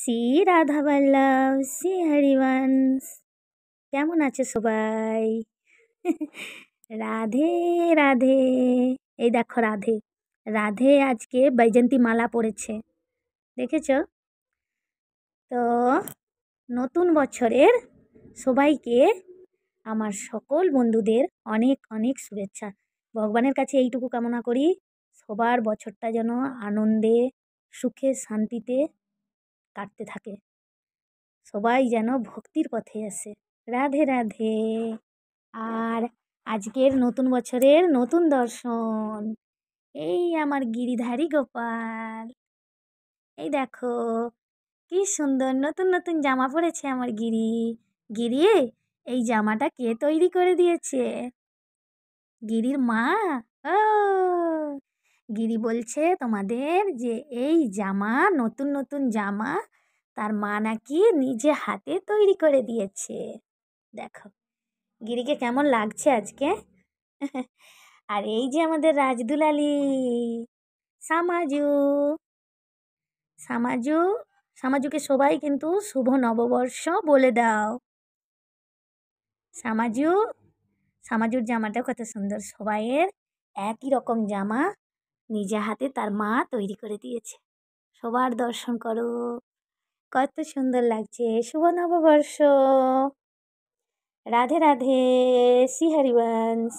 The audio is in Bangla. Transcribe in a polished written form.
শ্রী রাধা বল্লভ শ্রী হরিবংশ। কেমন আছে সবাই? রাধে রাধে। এই দেখো রাধে রাধে আজকে বৈজয়ন্তী মালা পড়েছে, দেখেছ তো? নতুন বছরের সবাইকে আমার সকল বন্ধুদের অনেক অনেক শুভেচ্ছা। ভগবানের কাছে এইটুকু কামনা করি, সবার বছরটা যেন আনন্দে সুখে শান্তিতে কাটতে থাকে, সবাই যেন ভক্তির পথে আসে। রাধে রাধে। আর আজকের নতুন বছরের নতুন দর্শন, এই আমার গিরিধারী গোপাল। এই দেখো কি সুন্দর নতুন নতুন জামা পরেছে আমার গিরি। গিরি, এই জামাটা কে তৈরি করে দিয়েছে? গিরির মা। ও, গিরি বলছে তোমাদের যে এই জামা, নতুন নতুন জামা তার মা নাকি নিজে হাতে তৈরি করে দিয়েছে। দেখো গিরিকে কেমন লাগছে আজকে। আর এই যে আমাদের রাজদুলালি সামাজু। সামাজু, সামাজুকে সবাই কিন্তু শুভ নববর্ষ বলে দাও। সামাজু, সামাজুর জামাটা কত সুন্দর, সবাইয়ের একই রকম জামা নিজে হাতে তার মা তৈরি করে দিয়েছে। সবার দর্শন করো, কত সুন্দর লাগছে। শুভ নববর্ষ। রাধে রাধে। শ্রী হরিবংশ।